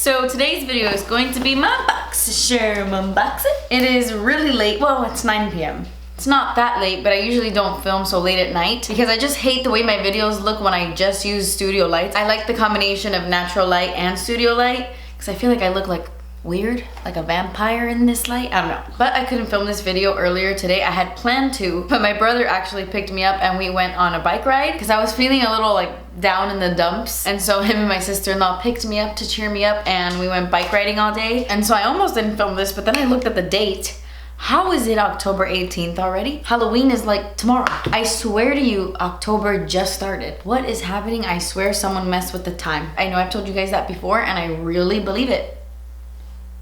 So today's video is going to be my BOXYCHARM unboxing. It is really late. Well, it's 9 p.m. It's not that late, but I usually don't film so late at night because I just hate the way my videos look when I just use studio lights. I like the combination of natural light and studio light because I feel like I look like weird, like a vampire in this light. I don't know. But I couldn't film this video earlier today. I had planned to, but my brother actually picked me up and we went on a bike ride because I was feeling a little like down in the dumps. And so him and my sister-in-law picked me up to cheer me up and we went bike riding all day. And so I almost didn't film this, but then I looked at the date. How is it October 18th already? Halloween is like tomorrow. I swear to you, October just started. What is happening? I swear someone messed with the time. I know I've told you guys that before and I really believe it.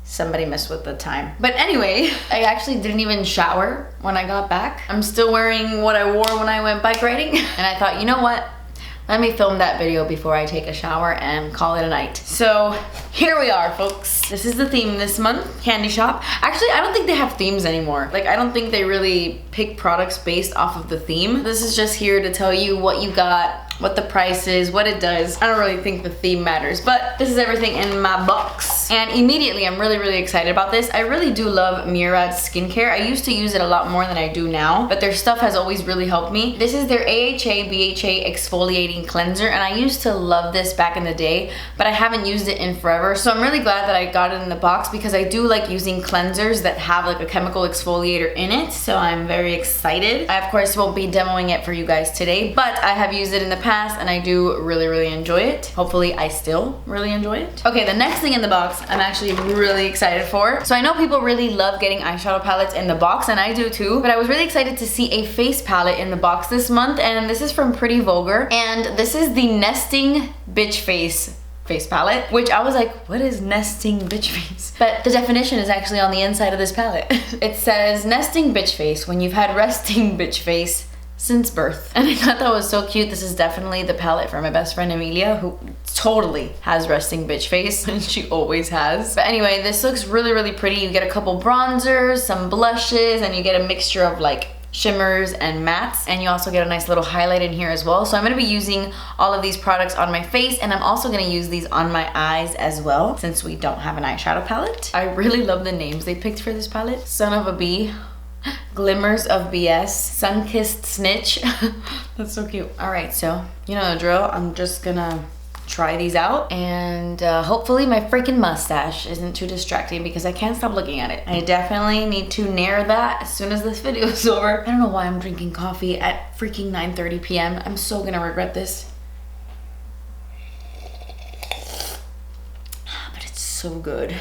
Somebody messed with the time. But anyway, I actually didn't even shower when I got back. I'm still wearing what I wore when I went bike riding. And I thought, you know what? Let me film that video before I take a shower and call it a night. So here we are, folks. This is the theme this month, Candy Shop. Actually, I don't think they have themes anymore. Like, I don't think they really pick products based off of the theme. This is just here to tell you what you got, what the price is, what it does. I don't really think the theme matters, but this is everything in my box. And immediately, I'm really, really excited about this. I really do love Murad skincare. I used to use it a lot more than I do now, but their stuff has always really helped me. This is their AHA BHA Exfoliating Cleanser, and I used to love this back in the day, but I haven't used it in forever. So I'm really glad that I got it in the box because I do like using cleansers that have like a chemical exfoliator in it. So I'm very excited. I, of course, won't be demoing it for you guys today, but I have used it in the past and I do really, really enjoy it. Hopefully I still really enjoy it. Okay, the next thing in the box I'm actually really excited for. So I know people really love getting eyeshadow palettes in the box and I do too, but I was really excited to see a face palette in the box this month, and this is from Pretty Vulgar, and this is the Nesting Bitch Face palette, which I was like, what is nesting bitch face? But the definition is actually on the inside of this palette. It says nesting bitch face when you've had resting bitch face since birth. And I thought that was so cute. This is definitely the palette for my best friend Emilia, who totally has resting bitch face, and she always has. But anyway, this looks really, really pretty. You get a couple bronzers, some blushes, and you get a mixture of like shimmers and mattes, and you also get a nice little highlight in here as well. So I'm gonna be using all of these products on my face, and I'm also gonna use these on my eyes as well, since we don't have an eyeshadow palette. I really love the names they picked for this palette. Son of a Bee, Glimmers of BS, Sun-Kissed Snitch. That's so cute. All right, so you know the drill. I'm just gonna try these out, and hopefully my freaking mustache isn't too distracting because I can't stop looking at it. I definitely need to nair that as soon as this video is over. I don't know why I'm drinking coffee at freaking 9:30 p.m. I'm so gonna regret this. But it's so good.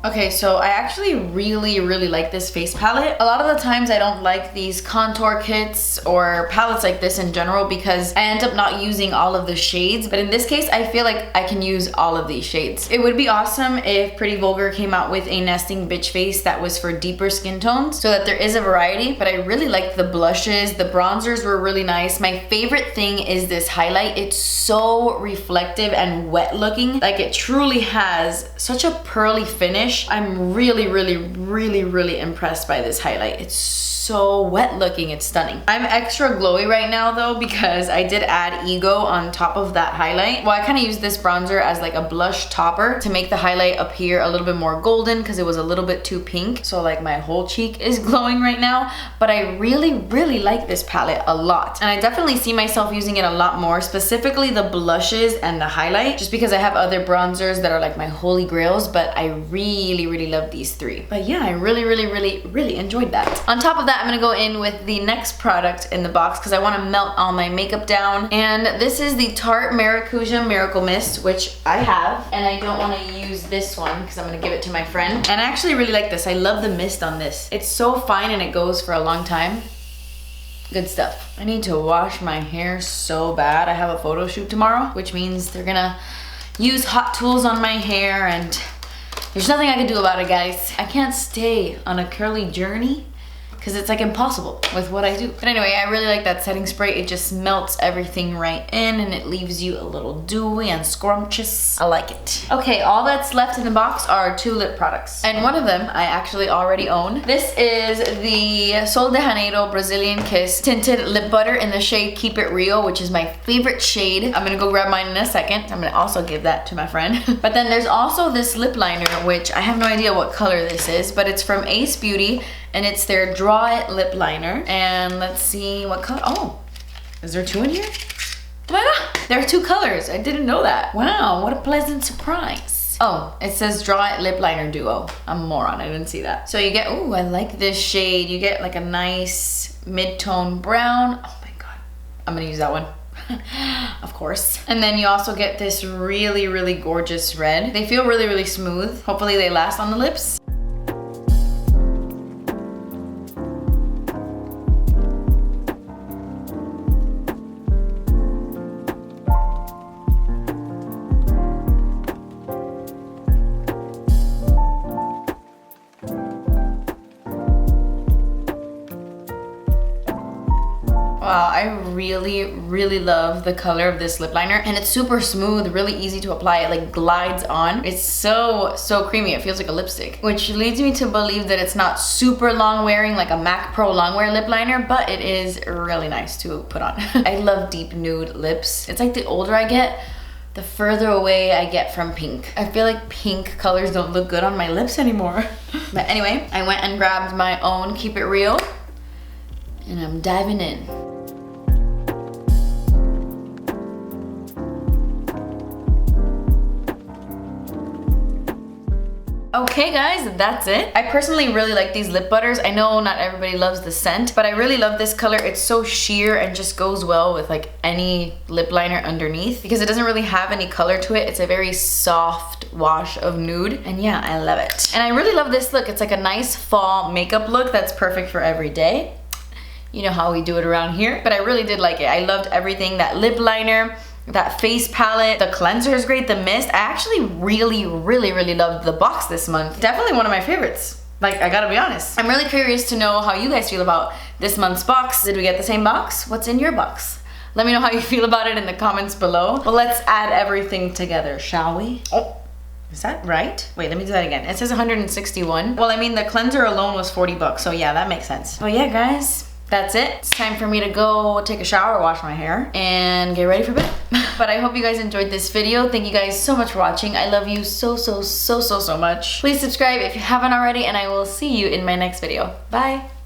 Okay, so I actually really like this face palette. A lot of the times I don't like these contour kits or palettes like this in general because I end up not using all of the shades. But in this case, I feel like I can use all of these shades. It would be awesome if Pretty Vulgar came out with a nesting bitch face that was for deeper skin tones so that there is a variety. But I really liked the blushes. The bronzers were really nice. My favorite thing is this highlight. It's so reflective and wet looking. Like, it truly has such a pearly finish. I'm really impressed by this highlight. It's so wet looking, it's stunning. I'm extra glowy right now though because I did add Ego on top of that highlight. Well, I kind of used this bronzer as like a blush topper to make the highlight appear a little bit more golden because it was a little bit too pink. So like my whole cheek is glowing right now, but I really like this palette a lot. And I definitely see myself using it a lot more, specifically the blushes and the highlight, just because I have other bronzers that are like my holy grails, but I really love these three. But yeah, I really enjoyed that. On top of that, I'm gonna go in with the next product in the box because I want to melt all my makeup down. And this is the Tarte Maracuja Miracle Mist, which I have. And I don't want to use this one because I'm gonna give it to my friend. And I actually really like this. I love the mist on this. It's so fine and it goes for a long time. Good stuff. I need to wash my hair so bad. I have a photo shoot tomorrow, which means they're gonna use hot tools on my hair and there's nothing I can do about it, guys. I can't stay on a curly journey because it's like impossible with what I do. But anyway, I really like that setting spray. It just melts everything right in and it leaves you a little dewy and scrumptious. I like it. Okay, all that's left in the box are 2 lip products. And one of them I actually already own. This is the Sol de Janeiro Brazilian Kiss Tinted Lip Butter in the shade Keep It Real, which is my favorite shade. I'm gonna go grab mine in a second. I'm gonna also give that to my friend. But then there's also this lip liner, which I have no idea what color this is, but it's from Ace Beauty. And it's their Draw It lip liner. And let's see what color. Oh, is there 2 in here? Oh my god, there are 2 colors. I didn't know that. Wow, what a pleasant surprise. Oh, it says Draw It lip liner duo. I'm a moron, I didn't see that. So you get, oh, I like this shade. You get like a nice mid-tone brown. Oh my god, I'm gonna use that one. Of course. And then you also get this really gorgeous red. They feel really smooth. Hopefully they last on the lips. Wow, I really love the color of this lip liner, and it's super smooth, really easy to apply. It like glides on. It's so creamy. It feels like a lipstick, which leads me to believe that it's not super long wearing like a MAC Pro Longwear lip liner, but it is really nice to put on. I love deep nude lips. It's like the older I get, the further away I get from pink. I feel like pink colors don't look good on my lips anymore. But anyway, I went and grabbed my own Keep It Real, and I'm diving in. Okay guys, that's it. I personally really like these lip butters. I know not everybody loves the scent, but I really love this color. It's so sheer and just goes well with like any lip liner underneath because it doesn't really have any color to it. It's a very soft wash of nude, and yeah, I love it. And I really love this look. It's like a nice fall makeup look that's perfect for every day. You know how we do it around here, but I really did like it. I loved everything. That lip liner, that face palette, the cleanser is great, the mist. I actually really loved the box this month. Definitely one of my favorites. Like, I gotta be honest. I'm really curious to know how you guys feel about this month's box. Did we get the same box? What's in your box? Let me know how you feel about it in the comments below. Well, let's add everything together, shall we? Oh, is that right? Wait, let me do that again. It says 161. Well, I mean, the cleanser alone was 40 bucks, so yeah, that makes sense. But yeah, guys, that's it. It's time for me to go take a shower, wash my hair, and get ready for bed. But I hope you guys enjoyed this video. Thank you guys so much for watching. I love you so much. Please subscribe if you haven't already, and I will see you in my next video. Bye.